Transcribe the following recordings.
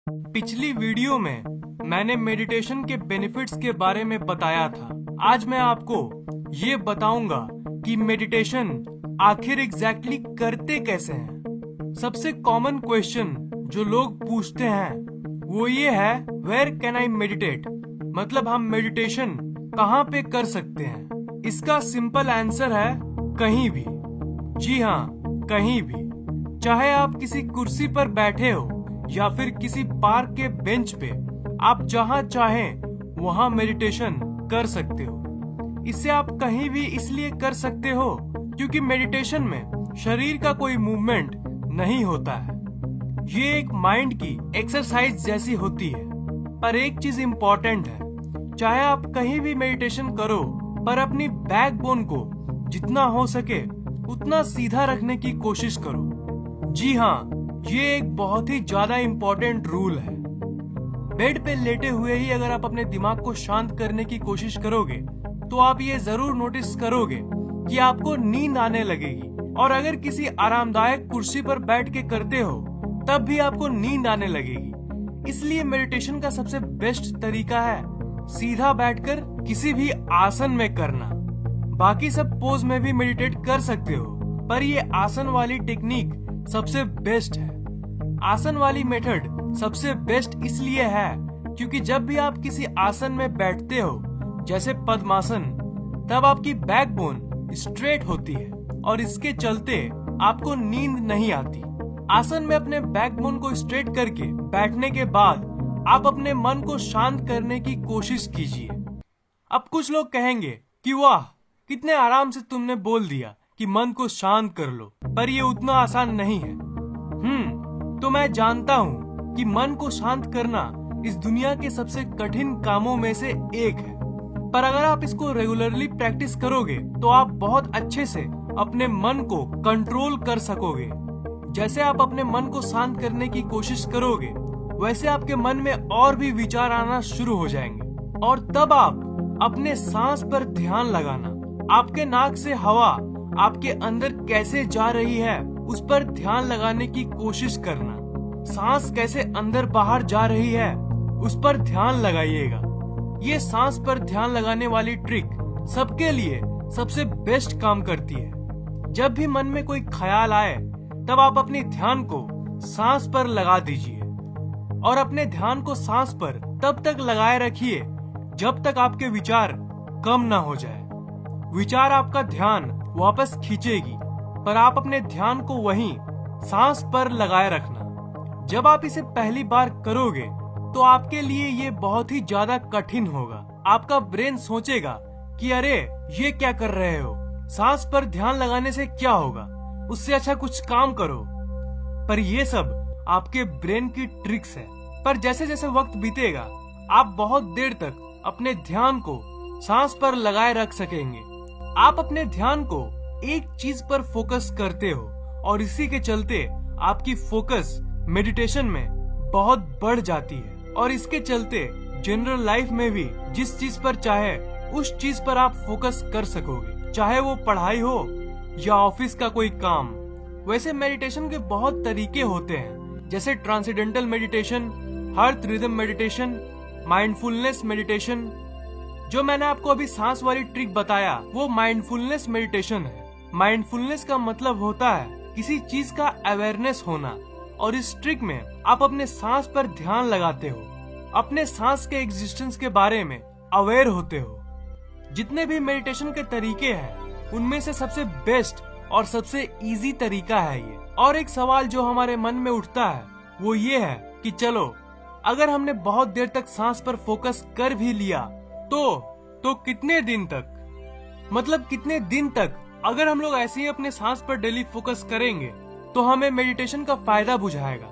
पिछली वीडियो में मैंने मेडिटेशन के बेनिफिट्स के बारे में बताया था। आज मैं आपको ये बताऊंगा कि मेडिटेशन आखिर एग्जैक्टली करते कैसे हैं। सबसे कॉमन क्वेश्चन जो लोग पूछते हैं वो ये है, वेयर कैन आई मेडिटेट, मतलब हम मेडिटेशन कहाँ पे कर सकते हैं। इसका सिंपल आंसर है कहीं भी। जी हाँ, कहीं भी। चाहे आप किसी कुर्सी पर बैठे हो या फिर किसी पार्क के बेंच पे, आप जहाँ चाहें वहाँ मेडिटेशन कर सकते हो। इसे आप कहीं भी इसलिए कर सकते हो क्योंकि मेडिटेशन में शरीर का कोई मूवमेंट नहीं होता है। ये एक माइंड की एक्सरसाइज जैसी होती है। पर एक चीज इम्पोर्टेंट है, चाहे आप कहीं भी मेडिटेशन करो, पर अपनी बैकबोन को जितना हो सके उतना सीधा रखने की कोशिश करो। जी हाँ, ये एक बहुत ही ज्यादा इम्पोर्टेंट रूल है। बेड पे लेटे हुए ही अगर आप अपने दिमाग को शांत करने की कोशिश करोगे तो आप ये जरूर नोटिस करोगे कि आपको नींद आने लगेगी। और अगर किसी आरामदायक कुर्सी पर बैठ के करते हो तब भी आपको नींद आने लगेगी। इसलिए मेडिटेशन का सबसे बेस्ट तरीका है सीधा बैठकर किसी भी आसन में करना। बाकी सब पोज में भी मेडिटेट कर सकते हो, पर ये आसन वाली टेक्निक सबसे बेस्ट है। आसन वाली मेथड सबसे बेस्ट इसलिए है क्योंकि जब भी आप किसी आसन में बैठते हो, जैसे पद्मासन, तब आपकी बैकबोन स्ट्रेट होती है और इसके चलते आपको नींद नहीं आती। आसन में अपने बैकबोन को स्ट्रेट करके बैठने के बाद आप अपने मन को शांत करने की कोशिश कीजिए। अब कुछ लोग कहेंगे कि वाह, कितने आराम से तुमने बोल दिया कि मन को शांत कर लो, पर ये उतना आसान नहीं है। तो मैं जानता हूँ कि मन को शांत करना इस दुनिया के सबसे कठिन कामों में से एक है, पर अगर आप इसको रेगुलरली प्रैक्टिस करोगे तो आप बहुत अच्छे से अपने मन को कंट्रोल कर सकोगे। जैसे आप अपने मन को शांत करने की कोशिश करोगे, वैसे आपके मन में और भी विचार आना शुरू हो जाएंगे और तब आप अपने सांस पर ध्यान लगाना। आपके नाक से हवा आपके अंदर कैसे जा रही है उस पर ध्यान लगाने की कोशिश करना। सांस कैसे अंदर बाहर जा रही है उस पर ध्यान लगाइएगा। ये सांस पर ध्यान लगाने वाली ट्रिक सबके लिए सबसे बेस्ट काम करती है। जब भी मन में कोई ख्याल आए तब आप अपने ध्यान को सांस पर लगा दीजिए और अपने ध्यान को सांस पर तब तक लगाए रखिए जब तक आपके विचार कम ना हो जाए। विचार आपका ध्यान वापस खींचेगी, पर आप अपने ध्यान को वहीं सांस पर लगाए रखना। जब आप इसे पहली बार करोगे तो आपके लिए ये बहुत ही ज्यादा कठिन होगा। आपका ब्रेन सोचेगा कि अरे ये क्या कर रहे हो, सांस पर ध्यान लगाने से क्या होगा, उससे अच्छा कुछ काम करो। पर ये सब आपके ब्रेन की ट्रिक्स है। पर जैसे जैसे वक्त बीतेगा आप बहुत देर तक अपने ध्यान को सांस पर लगाए रख सकेंगे। आप अपने ध्यान को एक चीज पर फोकस करते हो और इसी के चलते आपकी फोकस मेडिटेशन में बहुत बढ़ जाती है और इसके चलते जनरल लाइफ में भी जिस चीज पर चाहे उस चीज पर आप फोकस कर सकोगे, चाहे वो पढ़ाई हो या ऑफिस का कोई काम। वैसे मेडिटेशन के बहुत तरीके होते हैं, जैसे transcendental meditation, heart rhythm meditation, mindfulness meditation. जो मैंने आपको अभी सांस वाली ट्रिक बताया वो माइंडफुलनेस मेडिटेशन है। माइंडफुलनेस का मतलब होता है किसी चीज का अवेयरनेस होना, और इस ट्रिक में आप अपने सांस पर ध्यान लगाते हो, अपने सांस के एग्जिस्टेंस के बारे में अवेयर होते हो। जितने भी मेडिटेशन के तरीके हैं उनमें से सबसे बेस्ट और सबसे इजी तरीका है ये। और एक सवाल जो हमारे मन में उठता है वो ये है कि चलो अगर हमने बहुत देर तक सांस पर फोकस कर भी लिया तो कितने दिन तक, मतलब कितने दिन तक अगर हम लोग ऐसे ही अपने सांस पर डेली फोकस करेंगे तो हमें मेडिटेशन का फायदा बुझाएगा।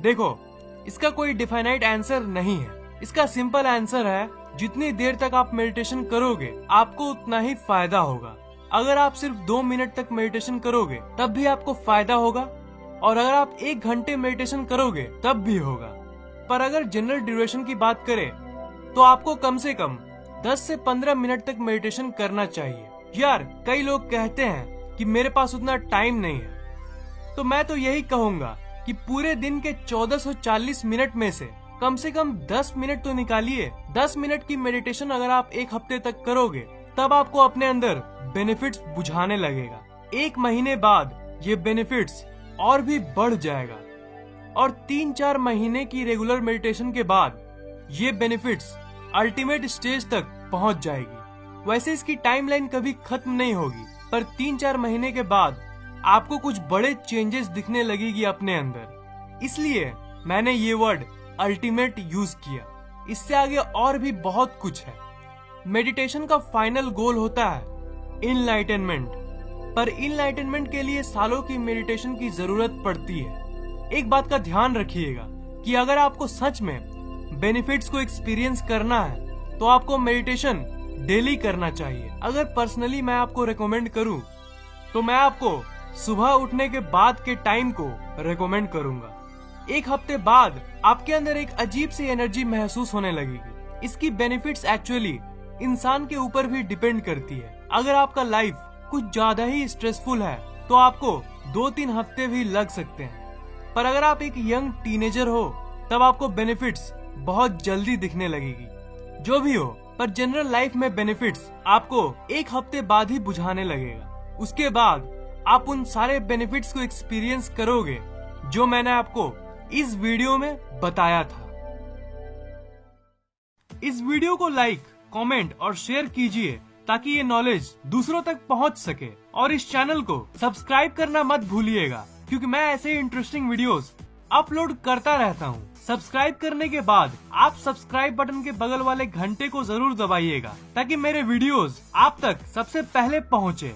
देखो, इसका कोई डिफाइनाइट आंसर नहीं है। इसका सिंपल आंसर है जितनी देर तक आप मेडिटेशन करोगे आपको उतना ही फायदा होगा। अगर आप सिर्फ 2 मिनट तक मेडिटेशन करोगे तब भी आपको फायदा होगा, और अगर आप 1 घंटे मेडिटेशन करोगे तब भी होगा। पर अगर जनरल ड्यूरेशन की बात करें तो आपको कम से कम 10 से 15 मिनट तक मेडिटेशन करना चाहिए। यार, कई लोग कहते हैं कि मेरे पास उतना टाइम नहीं है, तो मैं तो यही कहूंगा कि पूरे दिन के 1440 मिनट में से कम 10 मिनट तो निकालिए। 10 मिनट की मेडिटेशन अगर आप एक हफ्ते तक करोगे तब आपको अपने अंदर बेनिफिट्स बुझाने लगेगा। 1 महीने बाद ये बेनिफिट्स और भी बढ़ जाएगा और 3-4 महीने की रेगुलर मेडिटेशन के बाद ये बेनिफिट्स अल्टीमेट स्टेज तक पहुंच जाएगी। वैसे इसकी टाइमलाइन कभी खत्म नहीं होगी, पर 3-4 महीने के बाद आपको कुछ बड़े चेंजेस दिखने लगेगी अपने अंदर। इसलिए मैंने ये वर्ड अल्टीमेट यूज किया। इससे आगे और भी बहुत कुछ है। मेडिटेशन का फाइनल गोल होता है इनलाइटनमेंट, पर इनलाइटनमेंट के लिए सालों की मेडिटेशन की जरूरत पड़ती है। एक बात का ध्यान रखिएगा कि अगर आपको सच में बेनिफिट्स को एक्सपीरियंस करना है तो आपको मेडिटेशन डेली करना चाहिए। अगर पर्सनली मैं आपको रेकमेंड करूं तो मैं आपको सुबह उठने के बाद के टाइम को रेकमेंड करूंगा। 1 हफ्ते बाद आपके अंदर एक अजीब सी एनर्जी महसूस होने लगेगी। इसकी बेनिफिट्स एक्चुअली इंसान के ऊपर भी डिपेंड करती है। अगर आपका लाइफ कुछ ज्यादा ही स्ट्रेसफुल है तो आपको 2-3 हफ्ते भी लग सकते हैं, पर अगर आप एक यंग टीनेजर हो तब आपको बेनिफिट्स बहुत जल्दी दिखने लगेगी। जो भी हो, पर जनरल लाइफ में बेनिफिट्स आपको 1 हफ्ते बाद ही बुझाने लगेगा। उसके बाद आप उन सारे बेनिफिट्स को एक्सपीरियंस करोगे जो मैंने आपको इस वीडियो में बताया था। इस वीडियो को लाइक, कमेंट और शेयर कीजिए ताकि ये नॉलेज दूसरों तक पहुंच सके, और इस चैनल को सब्सक्राइब करना मत भूलिएगा क्योंकि मैं ऐसे इंटरेस्टिंग वीडियोस अपलोड करता रहता हूं। सब्सक्राइब करने के बाद आप सब्सक्राइब बटन के बगल वाले घंटे को जरूर दबाइएगा ताकि मेरे वीडियोस आप तक सबसे पहले पहुंचे।